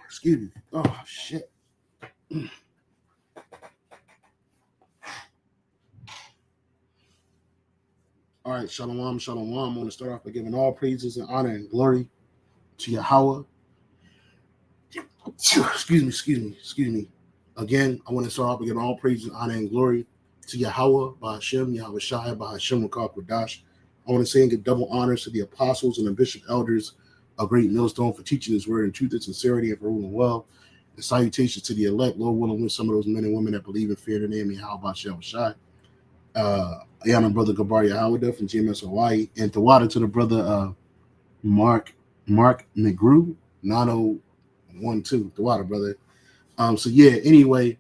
Excuse me. Oh shit. All right, shalom, shalom. I want to start off by giving all praises and honor and glory to Yahweh. Excuse me. Again, I want to start off by giving all praises, honor, and glory to Yahweh, by Hashem, Yahweh Shai, by Hashem, Kodash. I want to say and give double honors to the apostles and the bishop elders of Great Millstone for teaching His word in truth and sincerity and for ruling well. And salutations to the elect, Lord willing, with some of those men and women that believe and fear the name of Yahweh Shai. I am my brother Gabar Yahweh from GMS Hawaii, and the water to the brother Mark McGrew, 9012, the water brother. So yeah, anyway,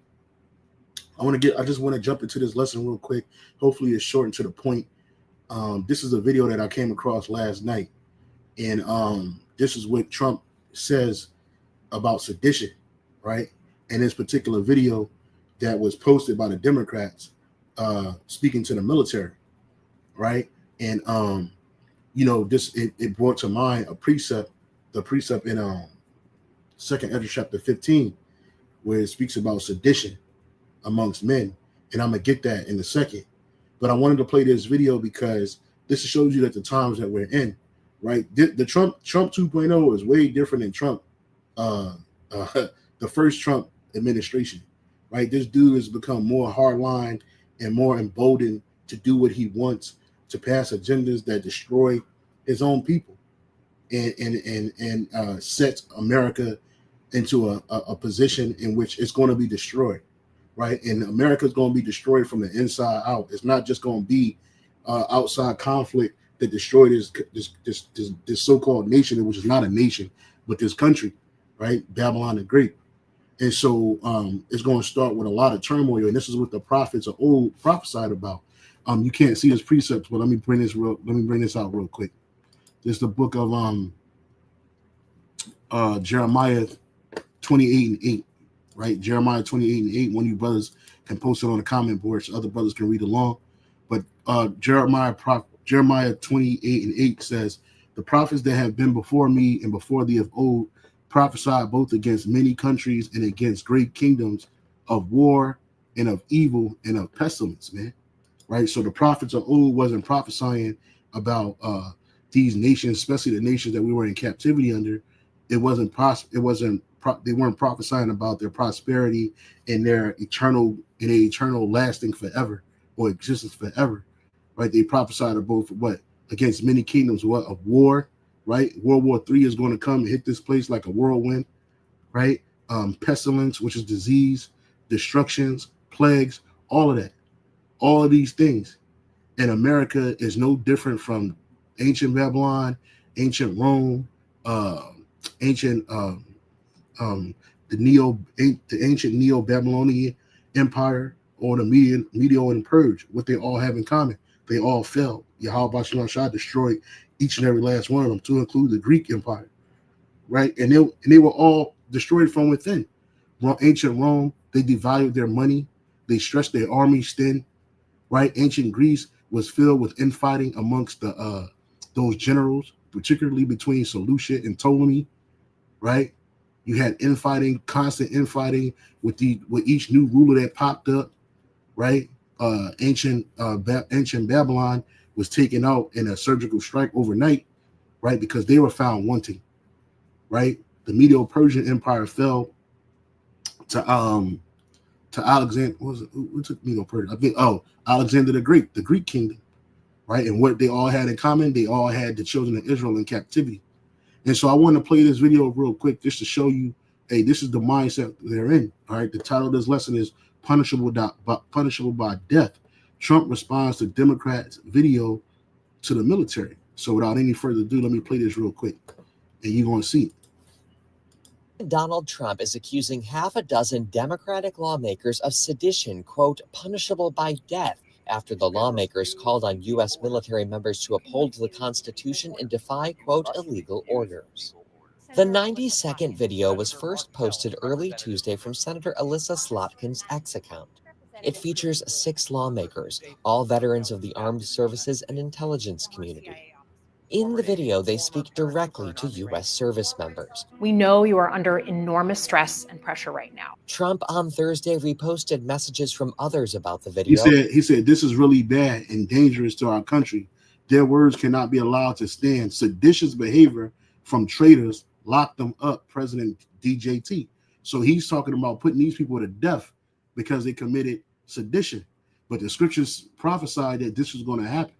I just want to jump into this lesson real quick. Hopefully it's short and to the point. This is a video that I came across last night, and this is what Trump says about sedition, right? And this particular video that was posted by the Democrats, speaking to the military, right? And it brought to mind the precept in Second Ezra chapter 15, where it speaks about sedition amongst men, and I'm gonna get that in a second. But I wanted to play this video because this shows you that the times that we're in, right? The Trump 2.0 is way different than Trump, the first Trump administration, right? This dude has become more hardline and more emboldened to do what he wants, to pass agendas that destroy his own people, and sets America into a position in which it's going to be destroyed, right? And America is going to be destroyed from the inside out. It's not just going to be outside conflict that destroyed this so-called nation, which is not a nation, but this country, right? Babylon the Great. And so it's going to start with a lot of turmoil, and this is what the prophets of old prophesied about. You can't see his precepts, but let me bring this out real quick. This is the book of Jeremiah 28:8, right? Jeremiah 28:8. One of you brothers can post it on the comment board so other brothers can read along. But Jeremiah 28:8 says, "The prophets that have been before me and before thee of old prophesied both against many countries and against great kingdoms, of war and of evil and of pestilence," man. Right? So the prophets of old wasn't prophesying about these nations, especially the nations that we were in captivity under. They weren't prophesying about their prosperity and their eternal lasting forever or existence forever, right? They prophesied of both what? Against many kingdoms, what? Of war, right? World War III is going to come and hit this place like a whirlwind, right? Pestilence, which is disease, destructions, plagues, all of that, all of these things. And America is no different from ancient Babylon, ancient Rome, the ancient Neo-Babylonian Empire, or the Medo and Purge. What they all have in common, they all fell. Yahweh Shai destroyed each and every last one of them, to include the Greek Empire, right? And they were all destroyed from within. Ancient Rome, they devalued their money, they stretched their armies thin, right? Ancient Greece was filled with infighting amongst those generals, particularly between Seleucid and Ptolemy, right? You had infighting, constant infighting with each new ruler that popped up, right? Ancient Babylon was taken out in a surgical strike overnight, right? Because they were found wanting, right? The Medo-Persian Empire fell to Alexander. Who took Medo-Persia? I think Alexander the Great, the Greek kingdom, right? And what they all had in common, they all had the children of Israel in captivity. And so I want to play this video real quick just to show you, hey, this is the mindset they're in. All right. The title of this lesson is Punishable by Death. Trump responds to Democrats' video to the military. So without any further ado, let me play this real quick, and you're going to see it. Donald Trump is accusing half a dozen Democratic lawmakers of sedition, quote, punishable by death, after the lawmakers called on U.S. military members to uphold the Constitution and defy, quote, illegal orders. The 90-second video was first posted early Tuesday from Senator Alyssa Slotkin's X account. It features 6 lawmakers, all veterans of the armed services and intelligence community. In the video, they speak directly to U.S. service members. We know you are under enormous stress and pressure right now. Trump on Thursday reposted messages from others about the video. He said, this is really bad and dangerous to our country. Their words cannot be allowed to stand. Seditious behavior from traitors locked them up, President DJT. So he's talking about putting these people to death because they committed sedition. But the scriptures prophesied that this was going to happen.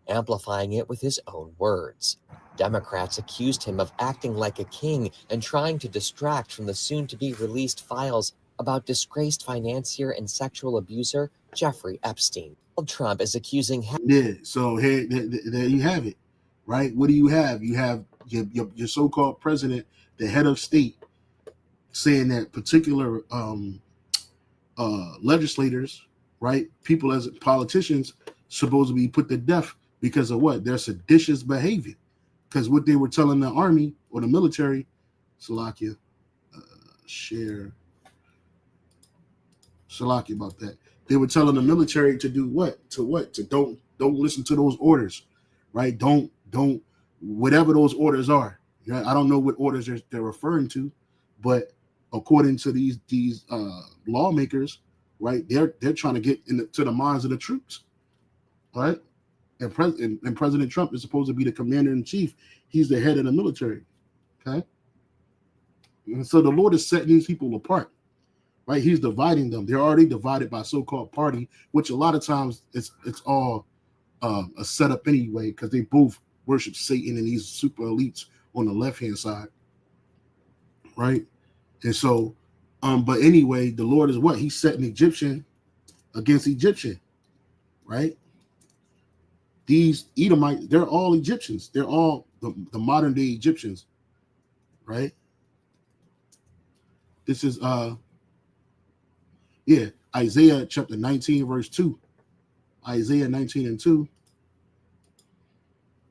Amplifying it with his own words. Democrats accused him of acting like a king and trying to distract from the soon-to-be released files about disgraced financier and sexual abuser Jeffrey Epstein. Trump is accusing so here there you have it, right? What do you have? You have your so-called president, the head of state, saying that particular legislators, right, people as politicians, supposed to be put to death because of what? Their seditious behavior. Because what they were telling the army or the military, Salakia about that. They were telling the military to do what? To don't listen to those orders, right? Don't whatever those orders are. I don't know what orders they're referring to, but according to these lawmakers, right, they're trying to get into the minds of the troops, right? And President Trump is supposed to be the commander in chief. He's the head of the military, okay? And so the Lord is setting these people apart, right? He's dividing them. They're already divided by so-called party, which a lot of times it's all a setup anyway, because they both worship Satan and these super elites on the left-hand side, right? And so, but anyway, the Lord is what? He's setting Egyptian against Egyptian, right? These Edomites, they're all Egyptians. They're all the modern day Egyptians, right? This is Isaiah chapter 19, verse 2. Isaiah 19 and 2,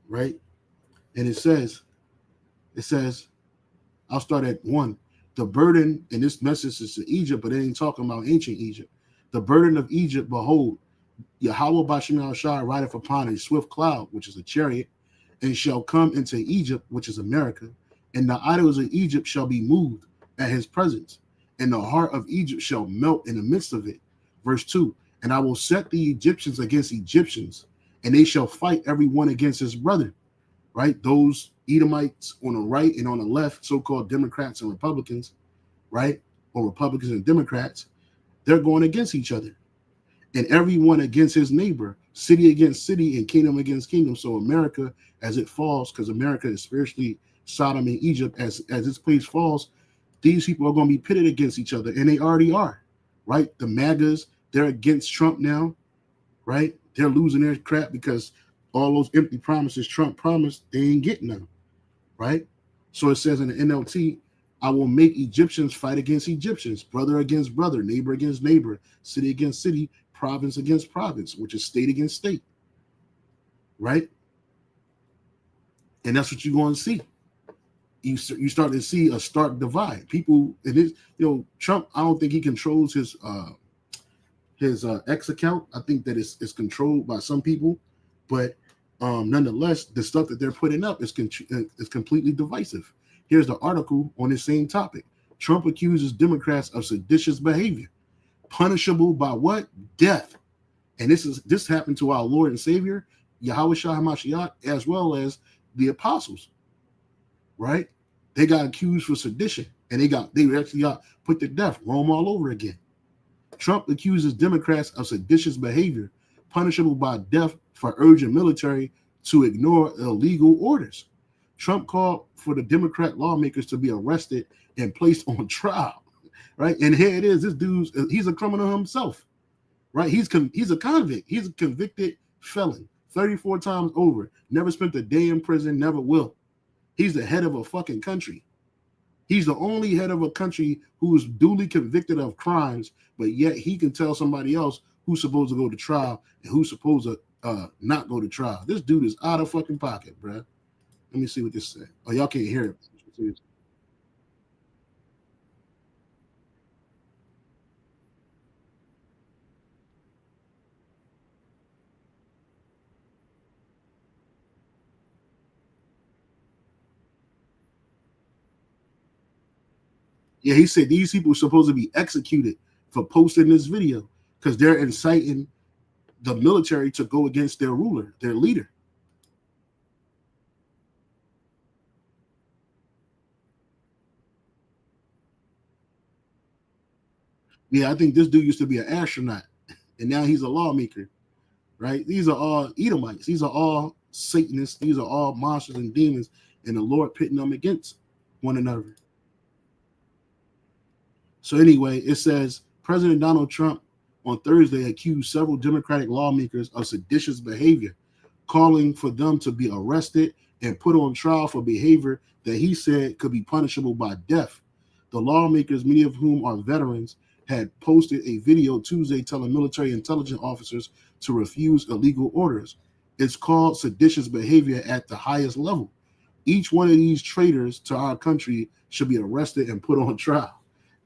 right? And it says, I'll start at 1. The burden, and this message is to Egypt, but it ain't talking about ancient Egypt. The burden of Egypt, behold, Yahweh Bashim Shai rideth upon a swift cloud, which is a chariot, and shall come into Egypt, which is America, and the idols of Egypt shall be moved at his presence, and the heart of Egypt shall melt in the midst of it. Verse 2, and I will set the Egyptians against Egyptians, and they shall fight every one against his brother, right? Those Edomites on the right and on the left, so-called Democrats and Republicans, right? Or Republicans and Democrats, they're going against each other. And everyone against his neighbor, city against city, and kingdom against kingdom. So America, as it falls, because America is spiritually Sodom and Egypt, as its place falls, these people are going to be pitted against each other, and they already are, right? The MAGAs, they're against Trump now, right? They're losing their crap because all those empty promises Trump promised, they ain't getting them, right? So it says in the NLT, I will make Egyptians fight against Egyptians, brother against brother, neighbor against neighbor, city against city, province against province, which is state against state, right? And that's what you're going to see. You start to see a stark divide. People, and it, Trump, I don't think he controls his X account. I think that it's controlled by some people, but nonetheless, the stuff that they're putting up is completely divisive. Here's the article on the same topic. Trump accuses Democrats of seditious behavior, punishable by what? Death. And this happened to our Lord and Savior, Yahweh Shah HaMashiach, as well as the apostles, right? They got accused for sedition, and they actually got put to death, Rome all over again. Trump accuses Democrats of seditious behavior, punishable by death for urging military to ignore illegal orders. Trump called for the Democrat lawmakers to be arrested and placed on trial, right? And here it is. This he's a criminal himself, right? He's a convict. He's a convicted felon, 34 times over. Never spent a day in prison, never will. He's the head of a fucking country. He's the only head of a country who's duly convicted of crimes, but yet he can tell somebody else who's supposed to go to trial and who's supposed to not go to trial. This dude is out of fucking pocket, bruh. Let me see what this said. Oh, y'all can't hear it. Yeah, he said these people are supposed to be executed for posting this video because they're inciting the military to go against their ruler, their leader. Yeah, I think this dude used to be an astronaut, and now he's a lawmaker, right? These are all Edomites. These are all Satanists. These are all monsters and demons, and the Lord pitting them against one another. So anyway, it says President Donald Trump on Thursday accused several Democratic lawmakers of seditious behavior, calling for them to be arrested and put on trial for behavior that he said could be punishable by death. The lawmakers, many of whom are veterans, had posted a video Tuesday telling military intelligence officers to refuse illegal orders. It's called seditious behavior at the highest level. Each one of these traitors to our country should be arrested and put on trial.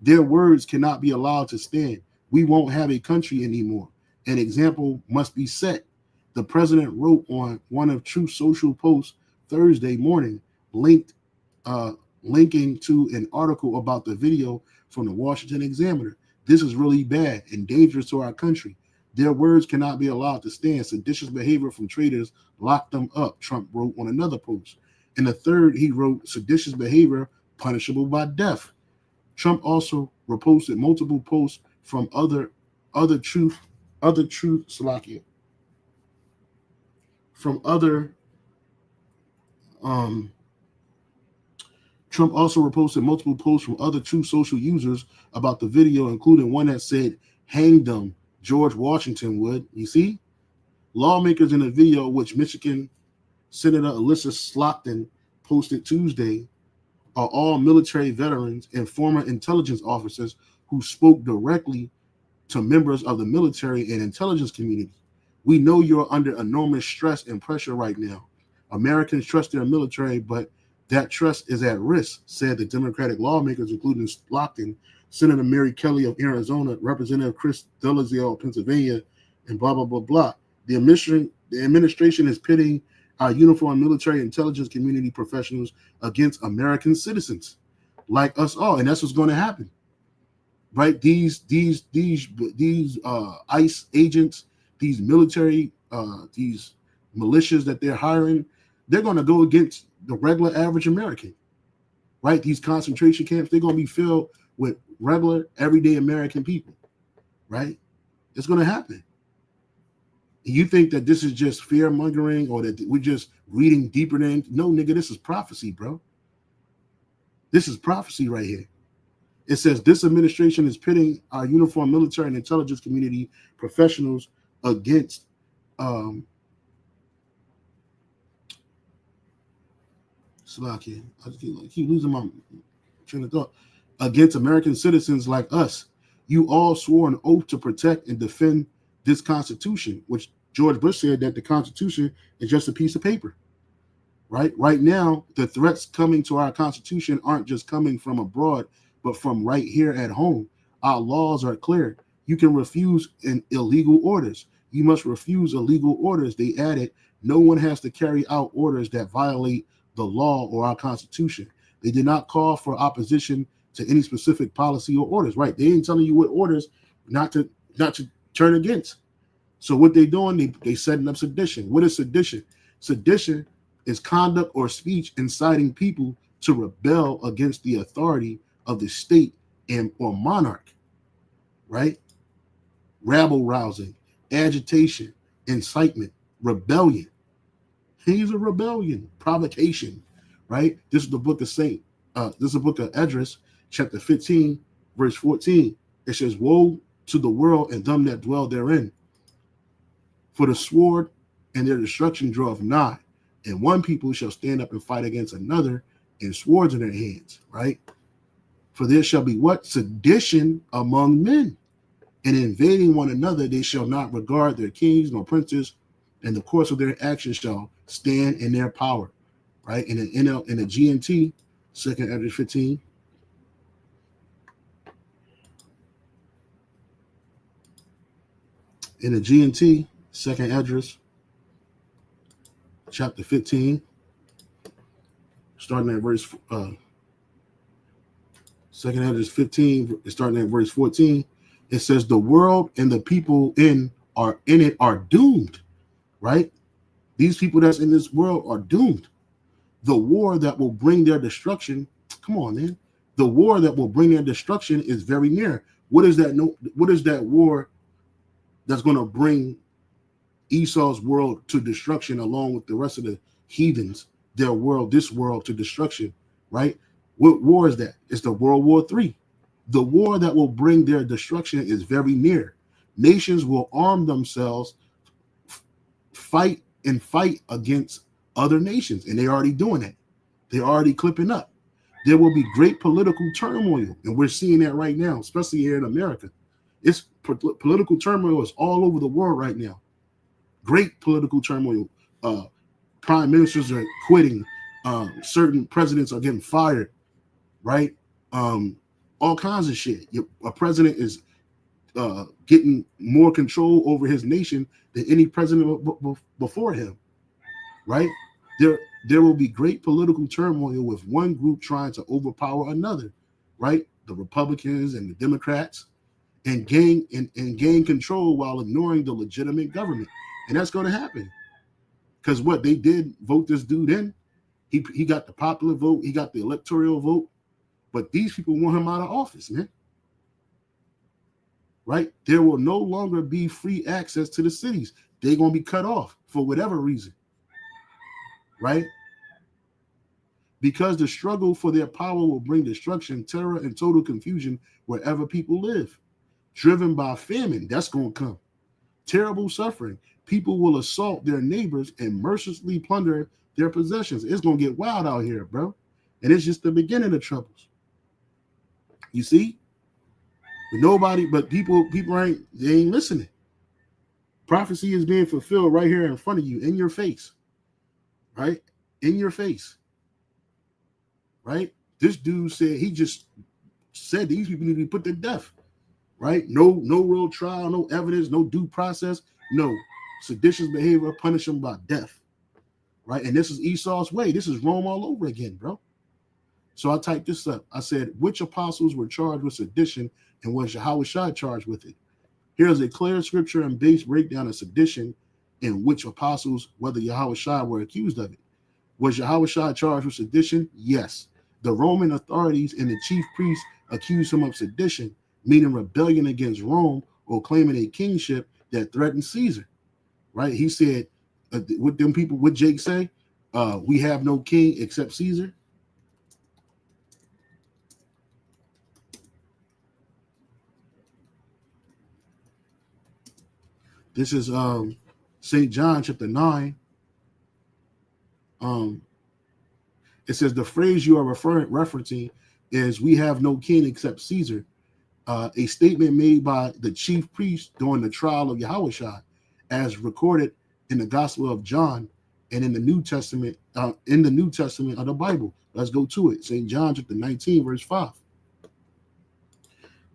Their words cannot be allowed to stand. We won't have a country anymore. An example must be set. The president wrote on one of Truth Social posts Thursday morning, linking to an article about the video from the Washington Examiner. This is really bad and dangerous to our country. Their words cannot be allowed to stand. Seditious behavior from traitors lock them up, Trump wrote on another post. In the third, he wrote, seditious behavior punishable by death. Trump also reposted multiple posts from other truth Slovakia. From other Trump also reposted multiple posts from other Truth Social users about the video, including one that said, hang them, George Washington would. You see? Lawmakers in the video, which Michigan Senator Alyssa Slotkin posted Tuesday, are all military veterans and former intelligence officers who spoke directly to members of the military and intelligence community. We know you're under enormous stress and pressure right now. Americans trust their military, but that trust is at risk, said the Democratic lawmakers, including Slotkin, Senator Mary Kelly of Arizona, Representative Chris Delazio of Pennsylvania, and blah, blah, blah, blah. The administration is pitting our uniformed military intelligence community professionals against American citizens like us all. And that's what's going to happen, right? These ICE agents, these military, these militias that they're hiring, they're going to go against the regular average American, right? These concentration camps, they're going to be filled with regular, everyday American people, right? It's going to happen. You think that this is just fear mongering or that we're just reading deeper than? No, nigga, this is prophecy, bro. This is prophecy right here. It says this administration is pitting our uniformed military and intelligence community professionals against Slovakia. I keep losing my train of thought. Against American citizens like us. You all swore an oath to protect and defend this Constitution, which George Bush said that the Constitution is just a piece of paper, right? Right now, the threats coming to our Constitution aren't just coming from abroad, but from right here at home. Our laws are clear. You can refuse illegal orders. You must refuse illegal orders. They added, no one has to carry out orders that violate the law or our Constitution. They did not call for opposition to any specific policy or orders, right? They ain't telling you what orders not to turn against. So what they doing, they setting up sedition. What is sedition? Sedition is conduct or speech inciting people to rebel against the authority of the state and or monarch, right? Rabble rousing, agitation, incitement, rebellion. He's a rebellion, provocation, right? This is the book of this is the book of Esdras, chapter 15, verse 14. It says, woe to the world and them that dwell therein. For the sword and their destruction draweth nigh, and one people shall stand up and fight against another, and swords in their hands, right? For there shall be what? Sedition among men, and invading one another, they shall not regard their kings nor princes, and the course of their actions shall stand in their power, right? In the GNT, 2nd Esdras 15. In the GNT, 2nd Esdras, chapter 15, starting at verse Second Esdras 15, starting at verse 14. It says, the world and the people in it are doomed, right? These people that's in this world are doomed. The war that will bring their destruction, come on, man. The war that will bring their destruction is very near. What is that? What is that war that's going to bring Esau's world to destruction along with the rest of the heathens, their world, this world to destruction, right? What war is that? It's the World War III. The war that will bring their destruction is very near. Nations will arm themselves, fight against other nations, and they're already doing it. They're already clipping up. There will be great political turmoil, and we're seeing that right now, especially here in America. It's political turmoil is all over the world right now. Great political turmoil. Prime ministers are quitting. Certain presidents are getting fired, right? All kinds of shit. A president is getting more control over his nation than any president before him, right? There will be great political turmoil with one group trying to overpower another, right? The Republicans and the Democrats, and gain control while ignoring the legitimate government. And that's going to happen. Because what they did, vote this dude in. He got the popular vote. He got the electoral vote. But these people want him out of office, man. Right? There will no longer be free access to the cities. They're going to be cut off for whatever reason. Right? Because the struggle for their power will bring destruction, terror, and total confusion wherever people live. Driven by famine, that's going to come. Terrible suffering. People will assault their neighbors and mercilessly plunder their possessions. It's going to get wild out here, bro. And it's just the beginning of troubles. You see? But people ain't listening. Prophecy is being fulfilled right here in front of you, in your face. Right? In your face. Right? This dude he just said these people need to be put to death. Right? No real trial, no evidence, no due process. No. Seditious behavior, punish them by death. Right? And this is Esau's way. This is Rome all over again, bro. So I typed this up. I said, which apostles were charged with sedition and was Yahushua charged with it? Here's a clear scripture and base breakdown of sedition and which apostles, whether Yahushua were accused of it. Was Yahushua charged with sedition? Yes. The Roman authorities and the chief priests accused him of sedition, meaning rebellion against Rome or claiming a kingship that threatened Caesar. Right? He said, what them people, what Jake say? We have no king except Caesar. This is St. John chapter 9. It says the phrase you are referencing is we have no king except Caesar. A statement made by the chief priest during the trial of Yahushua, as recorded in the Gospel of John and in the New Testament, of the Bible. Let's go to it. St. John chapter 19, verse 5.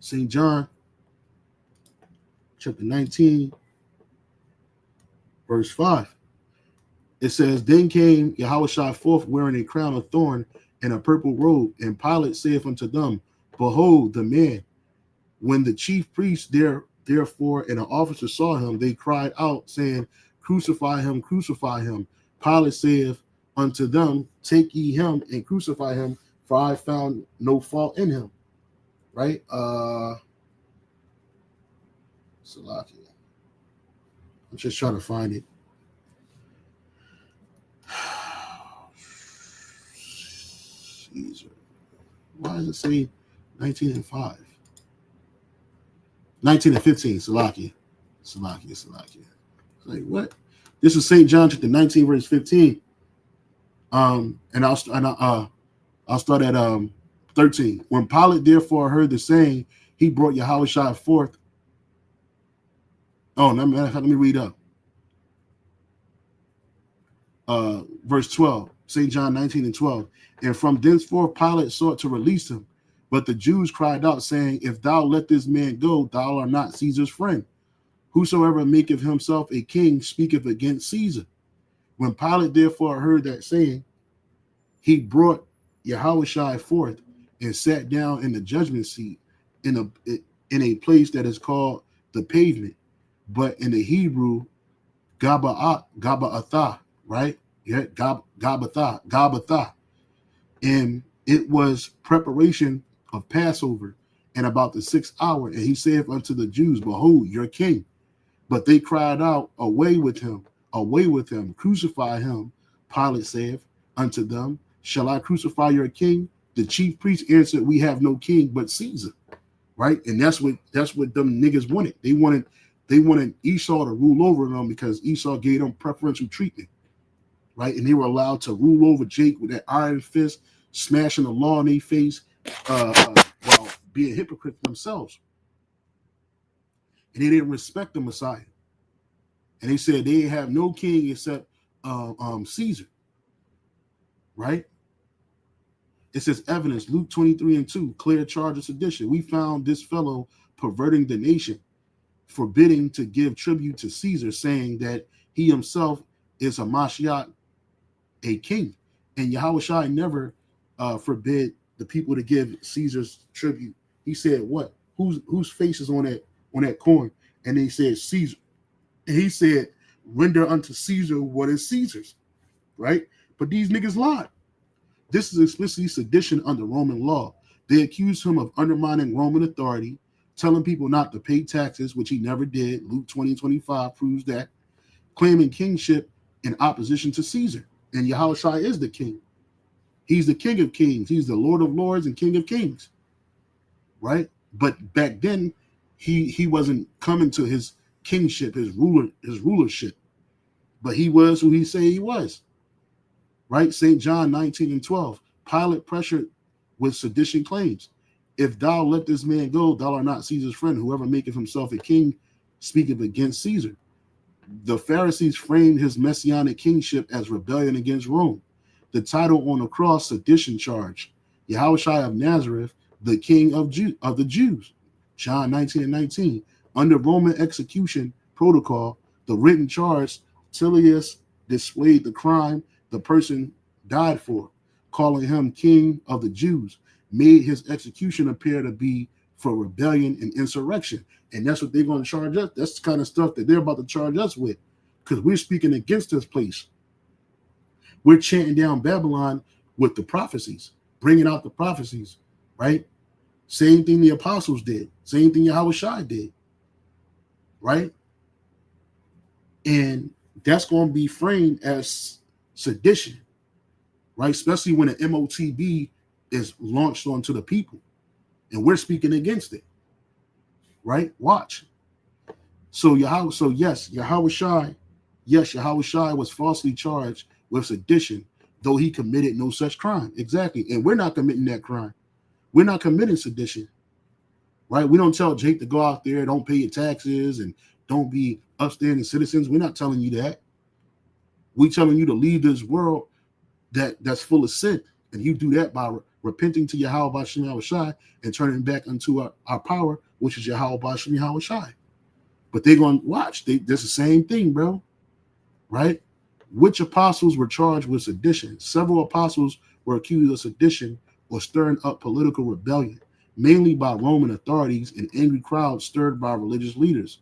St. John chapter 19, verse 5. It says, then came Yahushua forth wearing a crown of thorn and a purple robe, and Pilate saith unto them, behold the man. When the chief priests therefore and the officers saw him, they cried out, saying, crucify him, crucify him. Pilate saith unto them, take ye him and crucify him, for I found no fault in him. Right? Salaki. I'm just trying to find it. Caesar. Why does it say 19 and 5? 19 and 15, Salaki. Like, what? This is St. John chapter 19, verse 15. And I'll start at 13. When Pilate therefore heard the saying, he brought Yahushua forth. Oh, let me read up. Verse 12, St. John 19 and 12. And from thenceforth Pilate sought to release him. But the Jews cried out, saying, if thou let this man go, thou art not Caesar's friend. Whosoever maketh himself a king speaketh against Caesar. When Pilate therefore heard that saying, he brought Yahushua forth and sat down in the judgment seat in a place that is called the pavement, but in the Hebrew, Gabatha, right? Yeah, Gabatha. And it was preparation of Passover, and about the 6th hour. And he saith unto the Jews, Behold, your king. But they cried out, Away with him, crucify him. Pilate saith unto them, Shall I crucify your king? The chief priest answered, We have no king but Caesar. Right? And that's what them niggas wanted. They wanted Esau to rule over them because Esau gave them preferential treatment. Right? And they were allowed to rule over Jake with that iron fist, smashing the law in their face, while being hypocrites themselves. And they didn't respect the Messiah. And they said they have no king except Caesar. Right? It says evidence, Luke 23:2, clear charge of sedition. We found this fellow perverting the nation, forbidding to give tribute to Caesar, saying that he himself is a Mashiach, a king. And Yahushua never forbid the people to give Caesar's tribute. He said, what? Whose face is on that coin? And they said, Caesar. And he said, render unto Caesar what is Caesar's. Right? But these niggas lied. This is explicitly sedition under Roman law. They accused him of undermining Roman authority, telling people not to pay taxes, which he never did. Luke 20:25 proves that. Claiming kingship in opposition to Caesar. And Yahushua is the king. He's the king of kings. He's the Lord of lords and king of kings. Right? But back then, he wasn't coming to his kingship, his rulership. But he was who he said he was. Right? St. John 19:12. Pilate pressured with sedition claims. If thou let this man go, thou art not Caesar's friend. Whoever maketh himself a king speaketh against Caesar. The Pharisees framed his messianic kingship as rebellion against Rome. The title on the cross, sedition charge. Yahushua of Nazareth, the king of the Jews. John 19:19. Under Roman execution protocol, the written charge, Tilius displayed the crime the person died for, calling him king of the Jews, made his execution appear to be for rebellion and insurrection. And that's what they're going to charge us. That's the kind of stuff that they're about to charge us with, because we're speaking against this place. We're chanting down Babylon with the prophecies, bringing out the prophecies, right? Same thing the apostles did. Same thing Yahushua did, right? And that's going to be framed as sedition, right? Especially when the MOTB is launched onto the people and we're speaking against it, right? Watch. So Yahushua was falsely charged with sedition, though he committed no such crime. Exactly. And we're not committing that crime. We're not committing sedition, right? We don't tell Jake to go out there, don't pay your taxes, and don't be upstanding citizens. We're not telling you that. We're telling you to leave this world that's full of sin. And you do that by repenting to Yahweh Bashem Yahushai and turning back unto our power, which is Yahweh Bashem Yahushai. But they're going to watch. That's the same thing, bro. Right? Which apostles were charged with sedition? Several apostles were accused of sedition or stirring up political rebellion, mainly by Roman authorities and angry crowds stirred by religious leaders.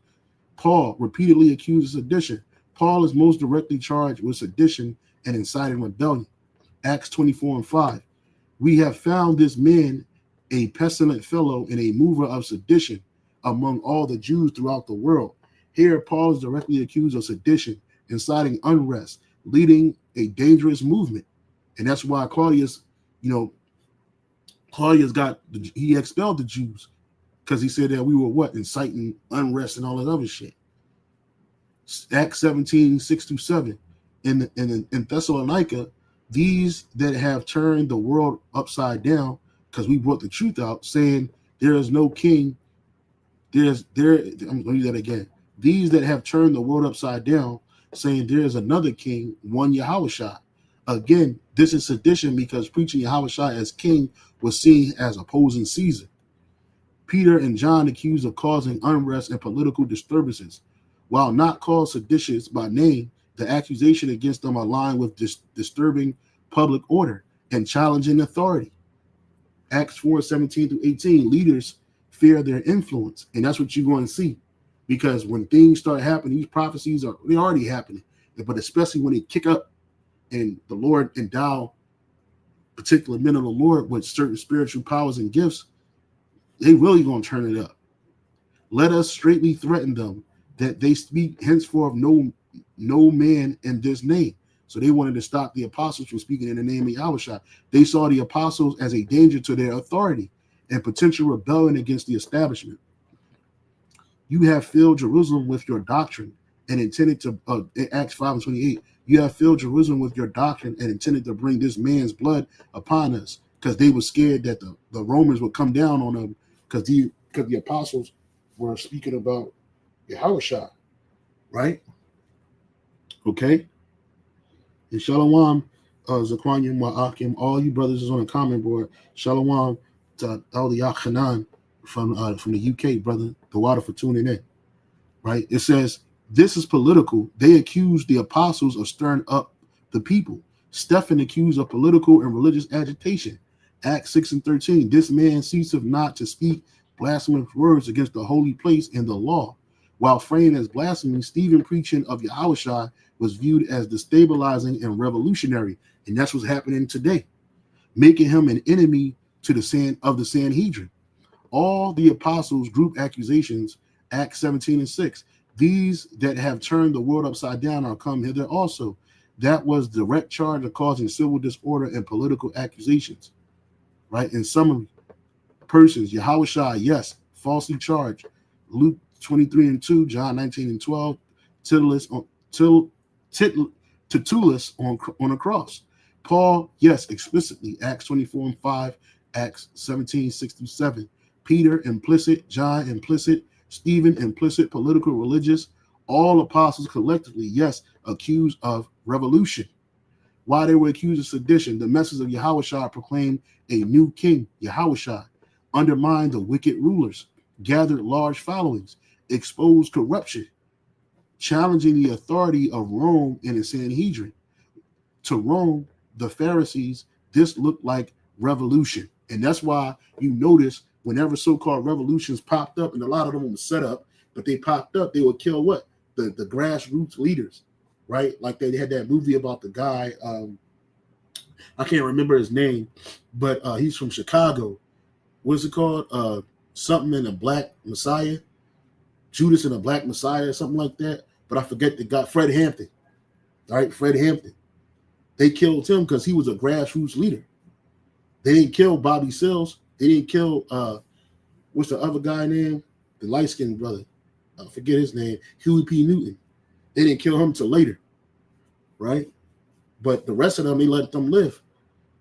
Paul repeatedly accused of sedition. Paul is most directly charged with sedition and inciting rebellion. Acts 24:5. We have found this man a pestilent fellow and a mover of sedition among all the Jews throughout the world. Here, Paul is directly accused of sedition, inciting unrest, leading a dangerous movement. And that's why Claudius he expelled the Jews, because he said that we were inciting unrest and all that other shit. Acts 17:6-7. In Thessalonica, these that have turned the world upside down, because we brought the truth out, saying there is no king. I'm going to do that again. These that have turned the world upside down, saying there is another king, one Yahushua. Again, this is sedition because preaching Yahushua as king was seen as opposing Caesar. Peter and John accused of causing unrest and political disturbances. While not called seditious by name, the accusation against them aligned with disturbing public order and challenging authority. Acts 4:17-18, leaders fear their influence. And that's what you're going to see. Because when things start happening, these prophecies they're already happening. But especially when they kick up and the Lord endow particular men of the Lord with certain spiritual powers and gifts, they really going to turn it up. Let us straightly threaten them that they speak henceforth no man in this name. So they wanted to stop the apostles from speaking in the name of Yahushua. They saw the apostles as a danger to their authority and potential rebellion against the establishment. You have filled Jerusalem with your doctrine and intended to, in Acts 5:28, you have filled Jerusalem with your doctrine and intended to bring this man's blood upon us, because they were scared that the Romans would come down on them because the apostles were speaking about Yahushua, right? Okay. And Shalom, Zaquanian Wa'akim, all you brothers is on the comment board. Shalom to all the Yachanan from the UK, brother. The water for tuning in. Right? It says, this is political. They accuse the apostles of stirring up the people. Stephen accused of political and religious agitation. Acts 6:13. This man ceaseth not to speak blasphemous words against the holy place and the law. While framed as blasphemy, Stephen preaching of Yahushua was viewed as destabilizing and revolutionary. And that's what's happening today, making him an enemy to the Sanhedrin. All the apostles' group accusations, Acts 17:6. These that have turned the world upside down are come hither also. That was direct charge of causing civil disorder and political accusations. Right? In summary, persons, Yahushua, yes, falsely charged. Luke 23:2, John 19:12, Tertullus on a cross. Paul, yes, explicitly, Acts 24:5, Acts 17:6-7. Peter, implicit. John, implicit. Stephen, implicit. Political, religious. All apostles collectively, yes, accused of revolution. Why they were accused of sedition? The message of Yahushua proclaimed a new king, Yahushua, undermined the wicked rulers, gathered large followings, exposed corruption, challenging the authority of Rome and the Sanhedrin. To Rome, the Pharisees, this looked like revolution. And that's why you notice whenever so-called revolutions popped up, and a lot of them were set up, but they popped up, they would kill what? The grassroots leaders, right? Like they had that movie about the guy, I can't remember his name, but he's from Chicago. What's it called? Something in a Black Messiah, Judas and a Black Messiah, something like that. But I forget the guy, Fred Hampton. All right, Fred Hampton. They killed him because he was a grassroots leader. They didn't kill Bobby Seals. They didn't kill what's the other guy name? The light-skinned brother. I forget his name. Huey P. Newton. They didn't kill him till later, right? But the rest of them, they let them live.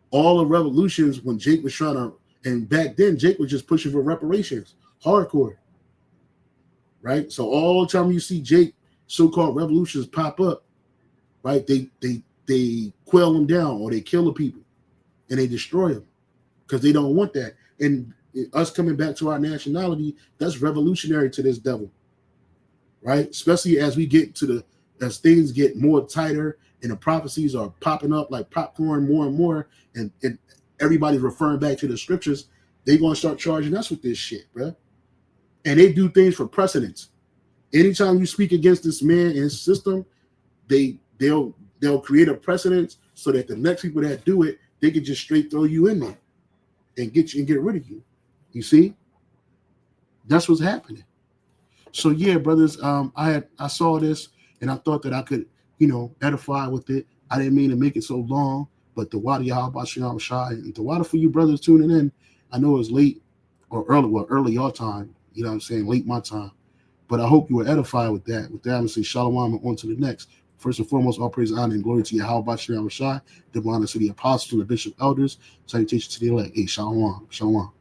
All the revolutions when Jake was trying to, and back then Jake was just pushing for reparations, hardcore, right? So all the time you see Jake so-called revolutions pop up, right? They quail them down or they kill the people and they destroy them because they don't want that. And us coming back to our nationality, that's revolutionary to this devil, right? Especially as we get to as things get more tighter and the prophecies are popping up like popcorn more and more, and everybody's referring back to the scriptures, they're going to start charging us with this shit, bro. And they do things for precedence. Anytime you speak against this man and his system, they'll create a precedence so that the next people that do it, they can just straight throw you in there and get rid of you. You see? That's what's happening. So yeah, brothers, I saw this and I thought that I could, edify with it. I didn't mean to make it so long, but the water Yahweh Shai and the water for you brothers tuning in. I know it's late or early your time, you know what I'm saying, late my time. But I hope you were edified with that. With that, I'm going to say shalom and on to the next. First and foremost, all praise, honor, and glory to Yahweh Shai, double honor to the apostles and the bishop elders. Salutations to the elect. Hey, shalom, shalom.